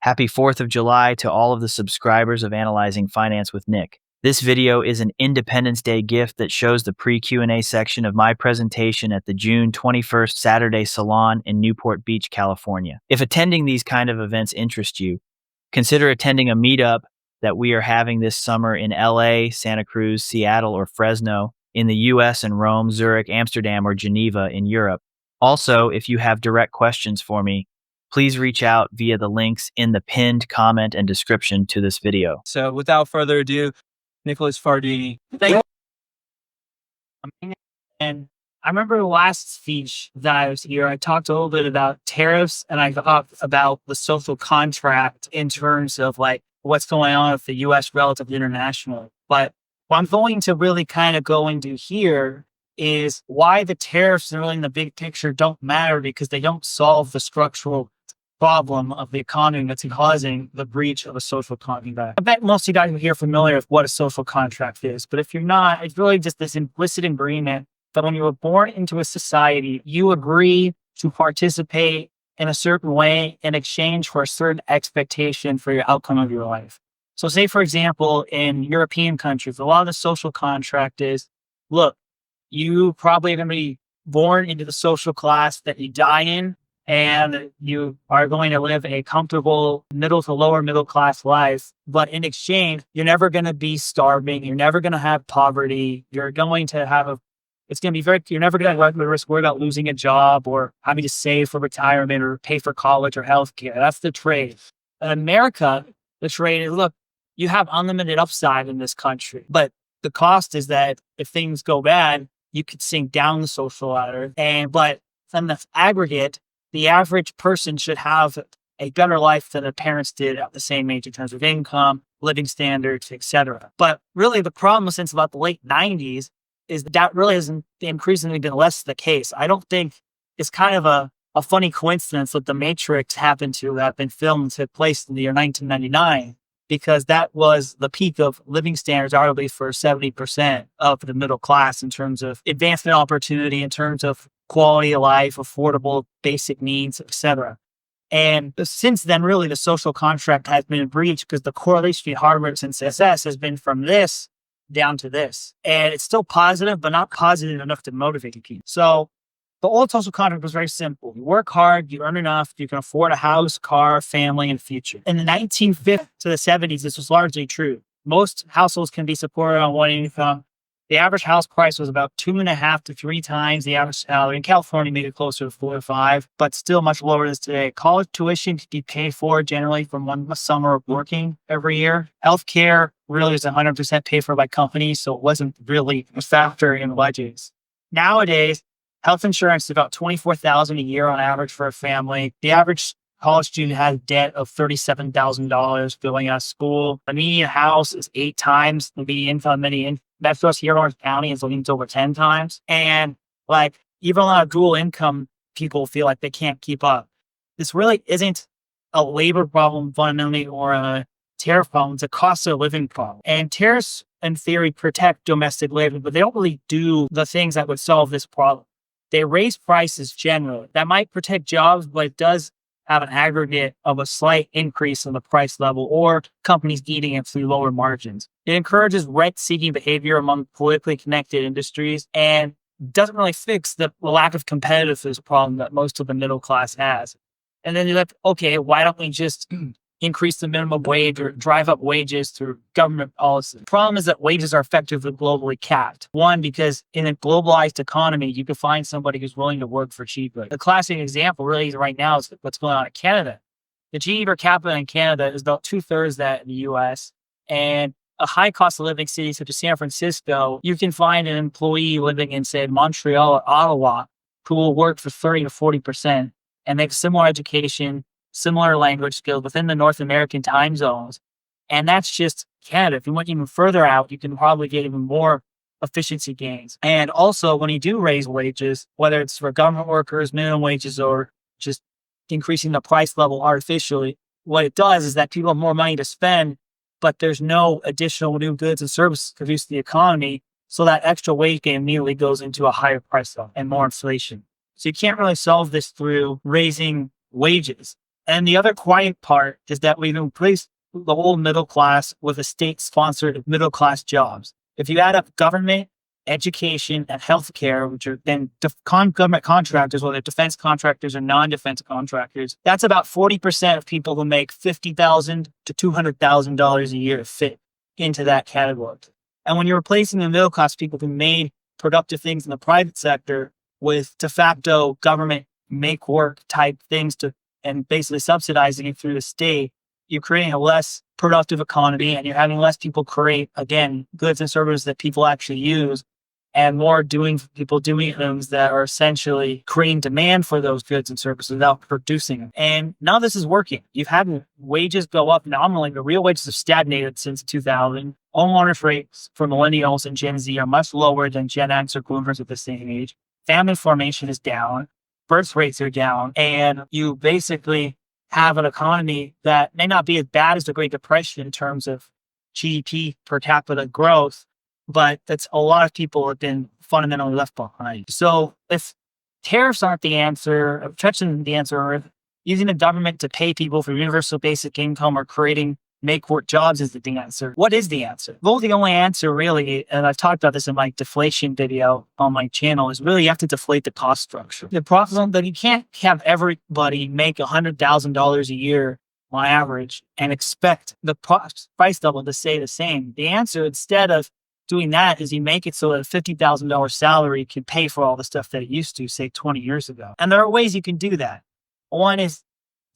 Happy 4th of July to all of the subscribers of Analyzing Finance with Nick. This video is an Independence Day gift that shows the pre-Q&A section of my presentation at the June 21st Saturday Salon in Newport Beach, California. If attending these kind of events interest you, consider attending a meetup that we are having this summer in LA, Santa Cruz, Seattle, or Fresno, in the US and Rome, Zurich, Amsterdam, or Geneva in Europe. Also, if you have direct questions for me, please reach out via the links in the pinned comment and description to this video. So without further ado, Nicholas Pardini. Thank you. And I remember the last speech that I was here, I talked a little bit about tariffs and I talked about the social contract in terms of like what's going on with the US relative to international. But what I'm going to really kind of go into here is why the tariffs really in the big picture don't matter, because they don't solve the structural problem of the economy that's causing the breach of a social contract. I bet most of you guys are here familiar with what a social contract is, but if you're not, it's really just this implicit agreement that when you were born into a society, you agree to participate in a certain way in exchange for a certain expectation for your outcome of your life. So say, for example, in European countries, a lot of the social contract is, look, you probably are going to be born into the social class that you die in, and you are going to live a comfortable middle to lower middle class life. But in exchange, you're never going to be starving. You're never going to have poverty. You're going to have you're never going to run the risk worry about losing a job or having to save for retirement or pay for college or healthcare. That's the trade. In America, the trade is, look, you have unlimited upside in this country, but the cost is that if things go bad, you could sink down the social ladder. But in the aggregate, the average person should have a better life than their parents did at the same age in terms of income, living standards, etc. But really the problem since about the late 90s is that really hasn't increasingly been less the case. I don't think it's kind of a funny coincidence that The Matrix happened to have been filmed and took place in the year 1999, because that was the peak of living standards, arguably for 70% of the middle class in terms of advancement opportunity, in terms of quality of life, affordable basic needs, etc. And since then, really, the social contract has been breached because the correlation between hard work and success has been from this down to this. And it's still positive, but not positive enough to motivate people. So the old social contract was very simple. You work hard, you earn enough, you can afford a house, car, family, and future. In the 1950s to the 70s, this was largely true. Most households can be supported on one income. The average house price was about 2.5 to 3 times the average salary. In California, maybe closer to 4 or 5, but still much lower than today. College tuition could be paid for generally from one summer of working every year. Healthcare really was 100% paid for by companies, so it wasn't really a factor in budgets. Nowadays, health insurance is about $24,000 a year on average for a family. The average college student has debt of $37,000 going out of school. The median house is 8 times the median income. Metros here in Orange County is linked over 10 times. And like even a lot of dual income people feel like they can't keep up. This really isn't a labor problem fundamentally or a tariff problem. It's a cost of living problem. And tariffs in theory protect domestic labor, but they don't really do the things that would solve this problem. They raise prices generally. That might protect jobs, but it does have an aggregate of a slight increase in the price level or companies eating it through lower margins. It encourages rent-seeking behavior among politically connected industries and doesn't really fix the lack of competitiveness problem that most of the middle class has. And then you're like, okay, why don't we just increase the minimum wage or drive up wages through government policy? The problem is that wages are effectively globally capped. One, because in a globalized economy, you can find somebody who's willing to work for cheaper. The classic example really right now is what's going on in Canada. The GDP per capita in Canada is about 2/3 that in the US. And a high cost of living city such as San Francisco, you can find an employee living in, say, Montreal or Ottawa who will work for 30 to 40% and make similar education, similar language skills within the North American time zones. And that's just Canada. If you went even further out, you can probably get even more efficiency gains. And also when you do raise wages, whether it's for government workers, minimum wages, or just increasing the price level artificially, what it does is that people have more money to spend, but there's no additional new goods and services to produce the economy. So that extra wage gain immediately goes into a higher price level and more inflation. So you can't really solve this through raising wages. And the other quiet part is that we've replaced the whole middle class with a state-sponsored middle class jobs. If you add up government, education, and healthcare, which are then government contractors, whether defense contractors or non-defense contractors, that's about 40% of people who make $50,000 to $200,000 a year fit into that category. And when you're replacing the middle class people who made productive things in the private sector with de facto government make work type things and basically subsidizing it through the state, you're creating a less productive economy and you're having less people create, again, goods and services that people actually use, and more people doing things that are essentially creating demand for those goods and services without producing them. And now this is working. You've had wages go up nominally. The real wages have stagnated since 2000. Homeowners rates for millennials and Gen Z are much lower than Gen X or boomers at the same age. Family formation is down. Birth rates are down. And you basically have an economy that may not be as bad as the Great Depression in terms of GDP per capita growth, but that's a lot of people have been fundamentally left behind. So if tariffs aren't the answer, protection isn't the answer, or if using the government to pay people for universal basic income or creating make work jobs is the answer, what is the answer? Well, the only answer really, and I've talked about this in my deflation video on my channel, is really you have to deflate the cost structure. The problem that you can't have everybody make $100,000 a year on average and expect the price level to stay the same. The answer, instead of doing that, is you make it so that a $50,000 salary can pay for all the stuff that it used to, say, 20 years ago. And there are ways you can do that. One is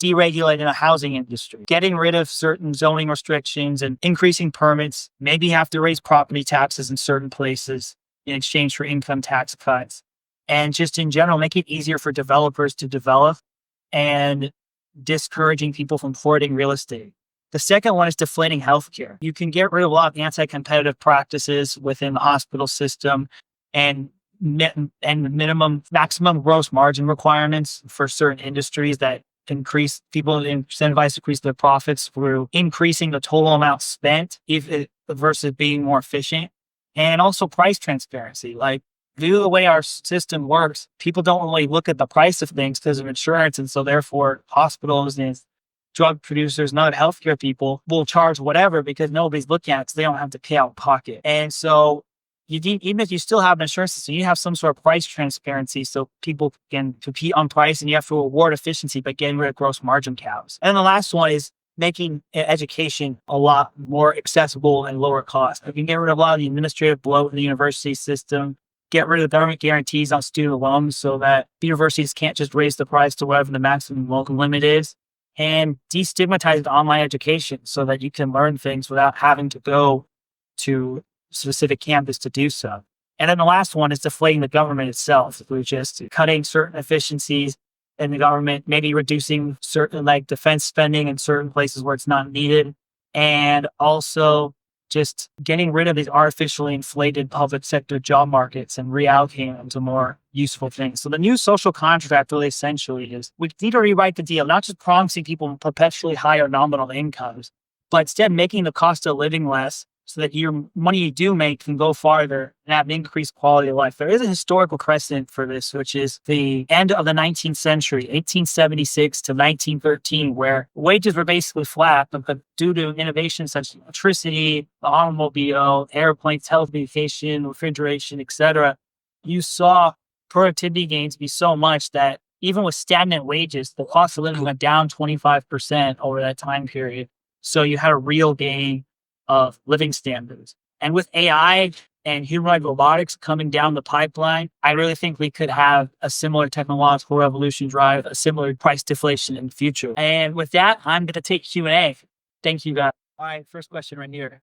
deregulating the housing industry, getting rid of certain zoning restrictions and increasing permits. Maybe have to raise property taxes in certain places in exchange for income tax cuts. And just in general, make it easier for developers to develop and discouraging people from hoarding real estate. The second one is deflating healthcare. You can get rid of a lot of anti-competitive practices within the hospital system and maximum gross margin requirements for certain industries that incentivize to increase their profits through increasing the total amount spent versus being more efficient. And also price transparency. Like, due to the way our system works, people don't really look at the price of things because of insurance. And so therefore hospitals and drug producers and other healthcare people will charge whatever because nobody's looking at it because they don't have to pay out of pocket. And so even if you still have an insurance system, you have some sort of price transparency so people can compete on price, and you have to reward efficiency by getting rid of gross margin caps. And the last one is making education a lot more accessible and lower cost. You can get rid of a lot of the administrative bloat in the university system, get rid of the government guarantees on student loans so that universities can't just raise the price to whatever the maximum local limit is, and destigmatize online education so that you can learn things without having to go to specific campus to do so. And then the last one is deflating the government itself, which is cutting certain efficiencies in the government, maybe reducing certain like defense spending in certain places where it's not needed, and also just getting rid of these artificially inflated public sector job markets and reallocating them to more useful things. So the new social contract really essentially is we need to rewrite the deal, not just promising people perpetually higher nominal incomes, but instead making the cost of living less so that your money you do make can go farther and have an increased quality of life. There is a historical precedent for this, which is the end of the 19th century, 1876 to 1913, where wages were basically flat, but due to innovations such as electricity, the automobile, airplanes, telecommunication, refrigeration, etc., you saw productivity gains be so much that even with stagnant wages, the cost of living went down 25% over that time period. So you had a real gain of living standards. And with AI and humanoid robotics coming down the pipeline, I really think we could have a similar technological revolution drive a similar price deflation in the future. And with that, I'm going to take Q&A. Thank you, guys. All right, first question right here.